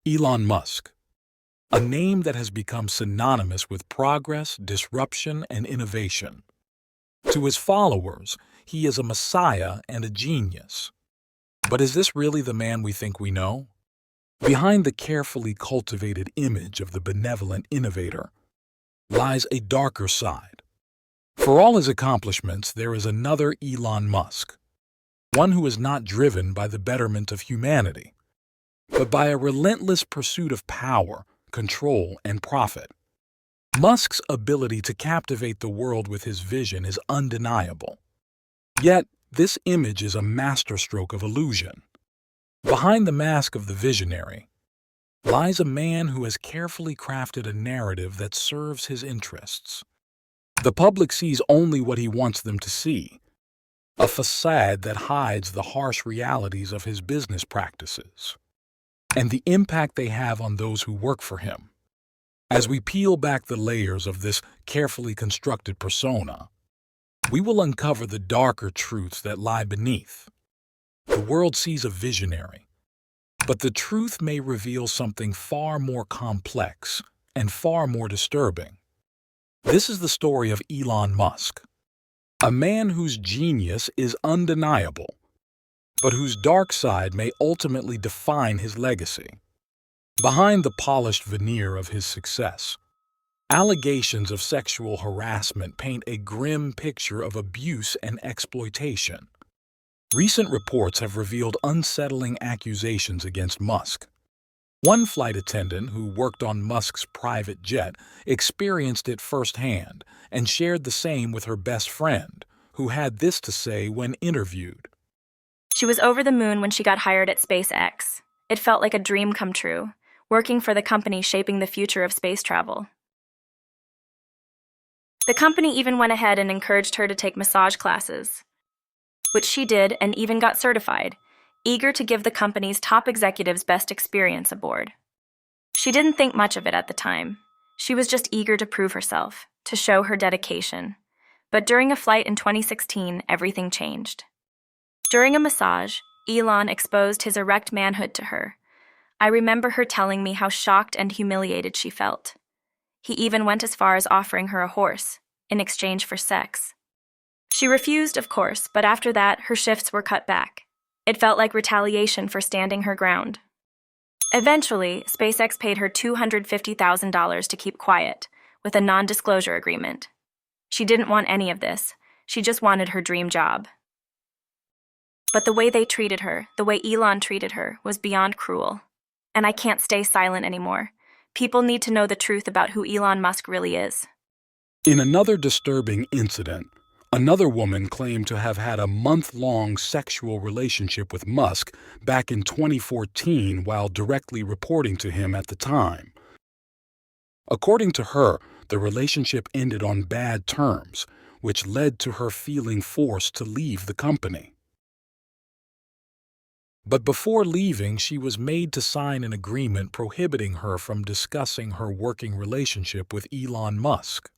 Elon Musk, a name that has become synonymous with progress, disruption, and innovation. To his followers, he is a messiah and a genius. But is this really the man we think we know? Behind the carefully cultivated image of the benevolent innovator lies a darker side. For all his accomplishments, there is another Elon Musk, one who is not driven by the betterment of humanity, but by a relentless pursuit of power, control, and profit. Musk's ability to captivate the world with his vision is undeniable. Yet, this image is a masterstroke of illusion. Behind the mask of the visionary lies a man who has carefully crafted a narrative that serves his interests. The public sees only what he wants them to see, a facade that hides the harsh realities of his business practices and the impact they have on those who work for him. As we peel back the layers of this carefully constructed persona, we will uncover the darker truths that lie beneath. The world sees a visionary, but the truth may reveal something far more complex and far more disturbing. This is the story of Elon Musk, a man whose genius is undeniable, but whose dark side may ultimately define his legacy. Behind the polished veneer of his success, allegations of sexual harassment paint a grim picture of abuse and exploitation. Recent reports have revealed unsettling accusations against Musk. One flight attendant who worked on Musk's private jet experienced it firsthand and shared the same with her best friend, who had this to say when interviewed. She was over the moon when she got hired at SpaceX. It felt like a dream come true, working for the company shaping the future of space travel. The company even went ahead and encouraged her to take massage classes, which she did and even got certified, eager to give the company's top executives best experience aboard. She didn't think much of it at the time. She was just eager to prove herself, to show her dedication. But during a flight in 2016, everything changed. During a massage, Elon exposed his erect manhood to her. I remember her telling me how shocked and humiliated she felt. He even went as far as offering her a horse, in exchange for sex. She refused, of course, but after that, her shifts were cut back. It felt like retaliation for standing her ground. Eventually, SpaceX paid her $250,000 to keep quiet, with a non-disclosure agreement. She didn't want any of this. She just wanted her dream job. But the way they treated her, the way Elon treated her, was beyond cruel. And I can't stay silent anymore. People need to know the truth about who Elon Musk really is. In another disturbing incident, another woman claimed to have had a month-long sexual relationship with Musk back in 2014 while directly reporting to him at the time. According to her, the relationship ended on bad terms, which led to her feeling forced to leave the company. But before leaving, she was made to sign an agreement prohibiting her from discussing her working relationship with Elon Musk.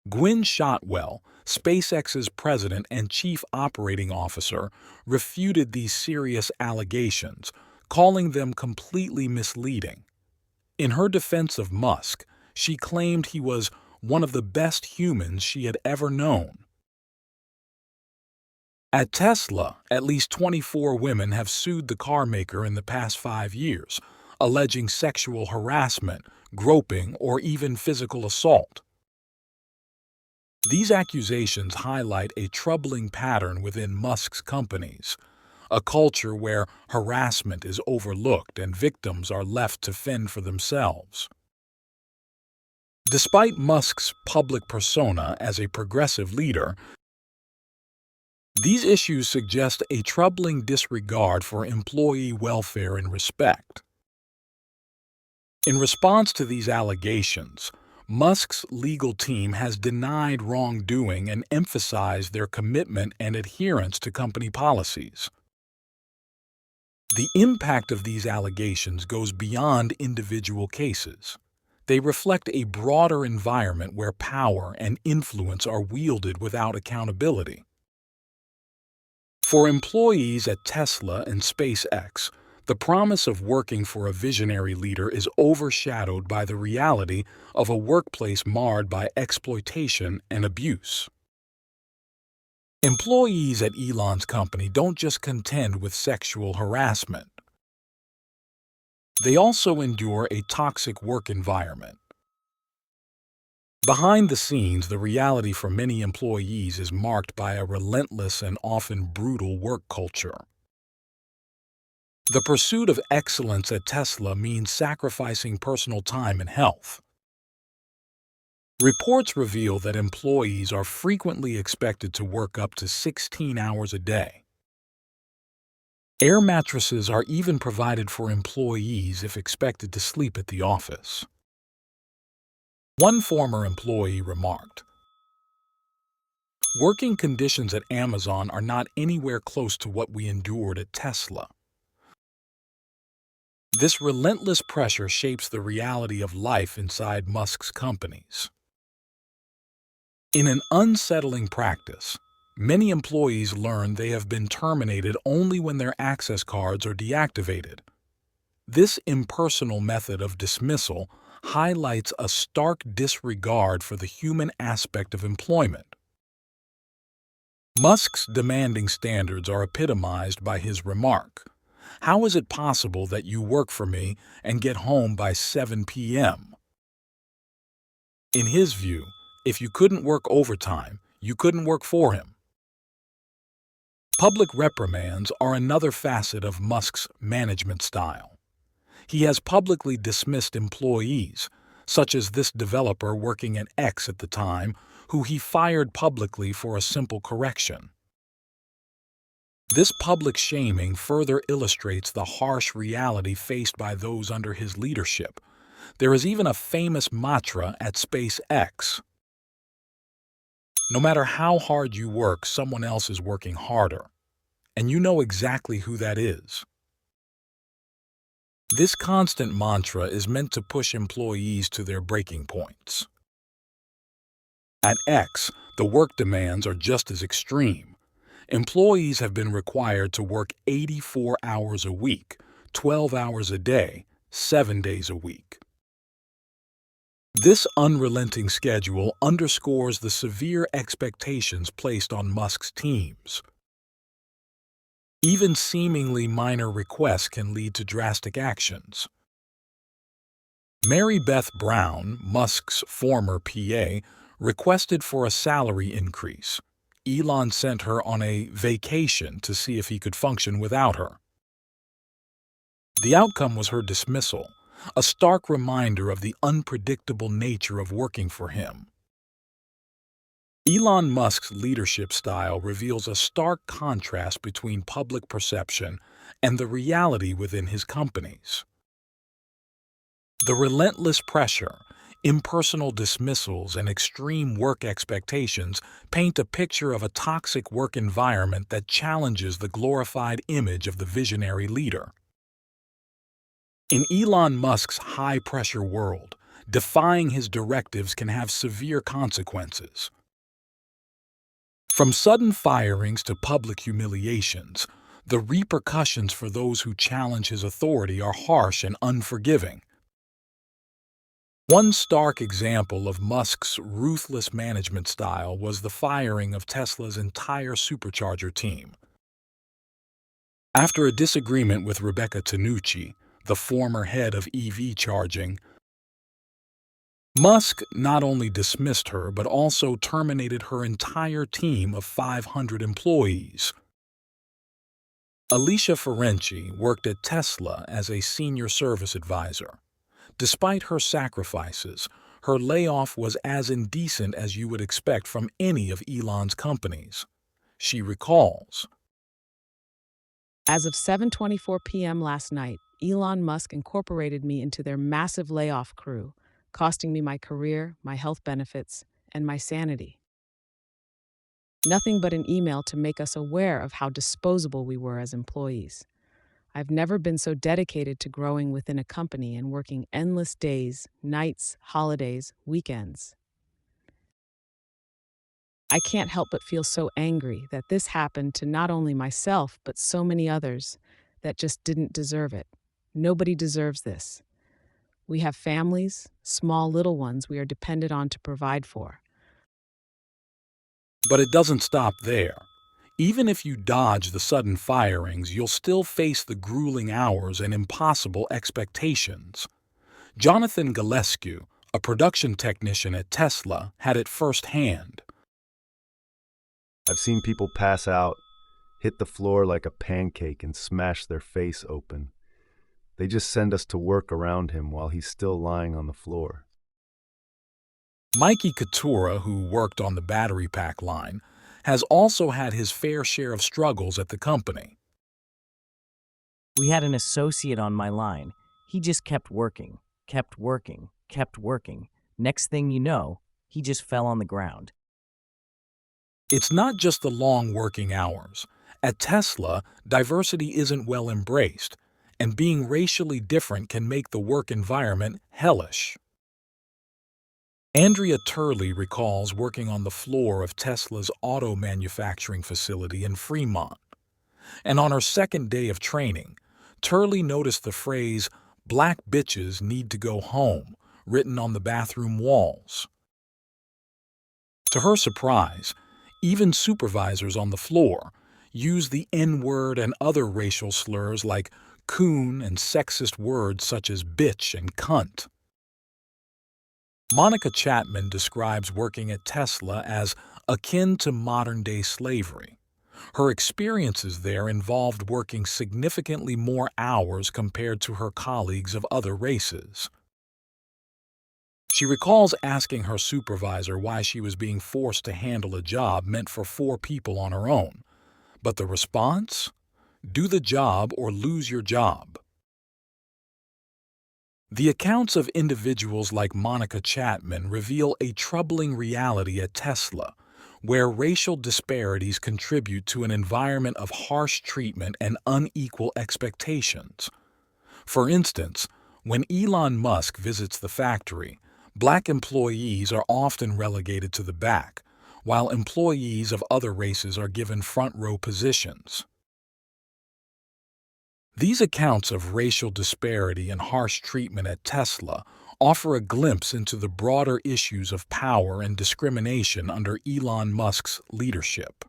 Gwynne Shotwell, SpaceX's president and chief operating officer, refuted these serious allegations, calling them completely misleading. In her defense of Musk, she claimed he was one of the best humans she had ever known. At Tesla, at least 24 women have sued the carmaker in the past 5 years, alleging sexual harassment, groping, or even physical assault. These accusations highlight a troubling pattern within Musk's companies, a culture where harassment is overlooked and victims are left to fend for themselves. Despite Musk's public persona as a progressive leader, these issues suggest a troubling disregard for employee welfare and respect. In response to these allegations, Musk's legal team has denied wrongdoing and emphasized their commitment and adherence to company policies. The impact of these allegations goes beyond individual cases. They reflect a broader environment where power and influence are wielded without accountability. For employees at Tesla and SpaceX, The promise of working for a visionary leader is overshadowed by the reality of a workplace marred by exploitation and abuse. Employees at Elon's company don't just contend with sexual harassment. They also endure a toxic work environment. Behind the scenes, the reality for many employees is marked by a relentless and often brutal work culture. The pursuit of excellence at Tesla means sacrificing personal time and health. Reports reveal that employees are frequently expected to work up to 16 hours a day. Air mattresses are even provided for employees if expected to sleep at the office. One former employee remarked, "Working conditions at Amazon are not anywhere close to what we endured at Tesla." This relentless pressure shapes the reality of life inside Musk's companies. In an unsettling practice, many employees learn they have been terminated only when their access cards are deactivated. This impersonal method of dismissal highlights a stark disregard for the human aspect of employment. Musk's demanding standards are epitomized by his remark, "How is it possible that you work for me and get home by 7 p.m.?" In his view, if you couldn't work overtime, you couldn't work for him. Public reprimands are another facet of Musk's management style. He has publicly dismissed employees, such as this developer working at X at the time, who he fired publicly for a simple correction. This public shaming further illustrates the harsh reality faced by those under his leadership. There is even a famous mantra at SpaceX: "No matter how hard you work, someone else is working harder, and you know exactly who that is." This constant mantra is meant to push employees to their breaking points. At X, the work demands are just as extreme. Employees have been required to work 84 hours a week, 12 hours a day, 7 days a week. This unrelenting schedule underscores the severe expectations placed on Musk's teams. Even seemingly minor requests can lead to drastic actions. Mary Beth Brown, Musk's former PA, requested for a salary increase. Elon sent her on a vacation to see if he could function without her. The outcome was her dismissal, a stark reminder of the unpredictable nature of working for him. Elon Musk's leadership style reveals a stark contrast between public perception and the reality within his companies. The relentless pressure, impersonal dismissals, and extreme work expectations paint a picture of a toxic work environment that challenges the glorified image of the visionary leader. In Elon Musk's high-pressure world, defying his directives can have severe consequences. From sudden firings to public humiliations, the repercussions for those who challenge his authority are harsh and unforgiving. One stark example of Musk's ruthless management style was the firing of Tesla's entire supercharger team. After a disagreement with Rebecca Tanucci, the former head of EV charging, Musk not only dismissed her but also terminated her entire team of 500 employees. Alicia Ferenci worked at Tesla as a senior service advisor. Despite her sacrifices, her layoff was as indecent as you would expect from any of Elon's companies. She recalls, "As of 7:24 p.m. last night, Elon Musk incorporated me into their massive layoff crew, costing me my career, my health benefits, and my sanity. Nothing but an email to make us aware of how disposable we were as employees. I've never been so dedicated to growing within a company and working endless days, nights, holidays, weekends. I can't help but feel so angry that this happened to not only myself but so many others, that just didn't deserve it. Nobody deserves this. We have families, small little ones we are dependent on to provide for. But it doesn't stop there. Even if you dodge the sudden firings, you'll still face the grueling hours and impossible expectations. Jonathan Gillespie, a production technician at Tesla, had it firsthand. I've seen people pass out, hit the floor like a pancake and smash their face open. They just send us to work around him while he's still lying on the floor. Mikey Katura, who worked on the battery pack line, has also had his fair share of struggles at the company. We had an associate on my line. He just kept working, kept working, kept working. Next thing you know, he just fell on the ground. It's not just the long working hours. At Tesla, diversity isn't well embraced, and being racially different can make the work environment hellish. Andrea Turley recalls working on the floor of Tesla's auto manufacturing facility in Fremont. And on her second day of training, Turley noticed the phrase, "Black bitches need to go home," written on the bathroom walls. To her surprise, even supervisors on the floor used the N-word and other racial slurs like coon and sexist words such as bitch and cunt. Monica Chapman describes working at Tesla as akin to modern-day slavery. Her experiences there involved working significantly more hours compared to her colleagues of other races. She recalls asking her supervisor why she was being forced to handle a job meant for 4 people on her own. But the response? Do the job or lose your job. The accounts of individuals like Monica Chapman reveal a troubling reality at Tesla, where racial disparities contribute to an environment of harsh treatment and unequal expectations. For instance, when Elon Musk visits the factory, black employees are often relegated to the back, while employees of other races are given front-row positions. These accounts of racial disparity and harsh treatment at Tesla offer a glimpse into the broader issues of power and discrimination under Elon Musk's leadership.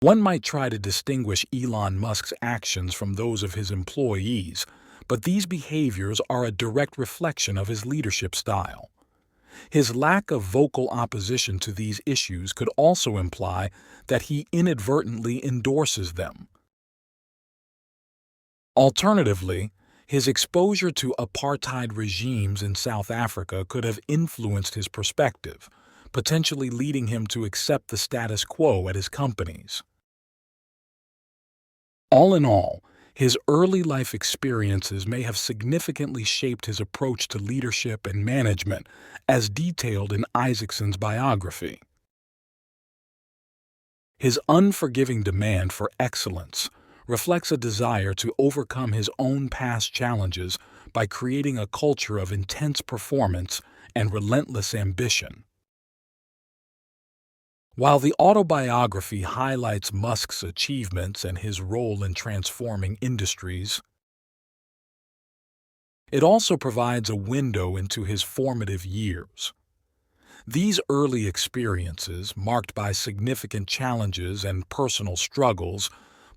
One might try to distinguish Elon Musk's actions from those of his employees, but these behaviors are a direct reflection of his leadership style. His lack of vocal opposition to these issues could also imply that he inadvertently endorses them. Alternatively, his exposure to apartheid regimes in South Africa could have influenced his perspective, potentially leading him to accept the status quo at his companies. All in all, his early life experiences may have significantly shaped his approach to leadership and management, as detailed in Isaacson's biography. His unforgiving demand for excellence reflects a desire to overcome his own past challenges by creating a culture of intense performance and relentless ambition. While the autobiography highlights Musk's achievements and his role in transforming industries, it also provides a window into his formative years. These early experiences, marked by significant challenges and personal struggles,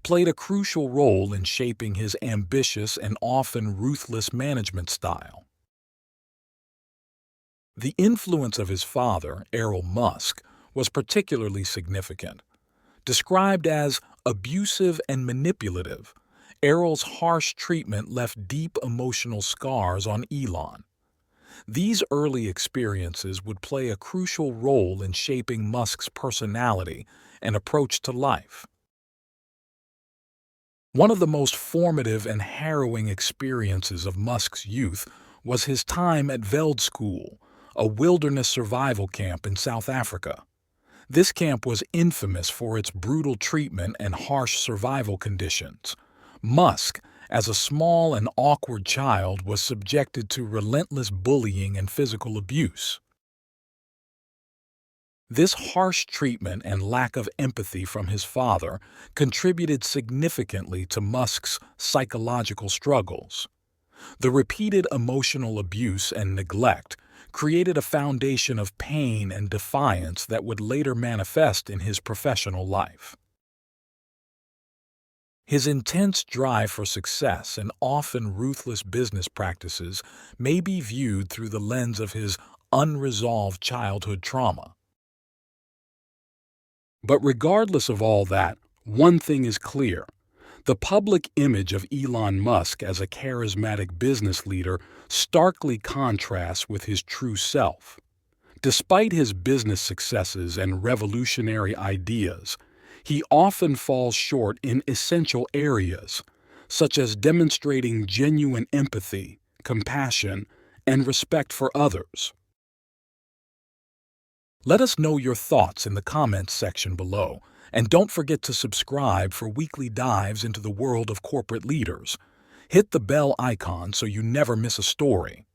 played a crucial role in shaping his ambitious and often ruthless management style. The influence of his father, Elon Musk, was particularly significant. Described as abusive and manipulative, Elon's harsh treatment left deep emotional scars on Elon. These early experiences would play a crucial role in shaping Musk's personality and approach to life. One of the most formative and harrowing experiences of Musk's youth was his time at Veld School, a wilderness survival camp in South Africa. This camp was infamous for its brutal treatment and harsh survival conditions. Musk, as a small and awkward child, was subjected to relentless bullying and physical abuse. This harsh treatment and lack of empathy from his father contributed significantly to Musk's psychological struggles. The repeated emotional abuse and neglect created a foundation of pain and defiance that would later manifest in his professional life. His intense drive for success and often ruthless business practices may be viewed through the lens of his unresolved childhood trauma. But regardless of all that, one thing is clear. The public image of Elon Musk as a charismatic business leader starkly contrasts with his true self. Despite his business successes and revolutionary ideas, he often falls short in essential areas, such as demonstrating genuine empathy, compassion, and respect for others. Let us know your thoughts in the comments section below, and don't forget to subscribe for weekly dives into the world of corporate leaders. Hit the bell icon so you never miss a story.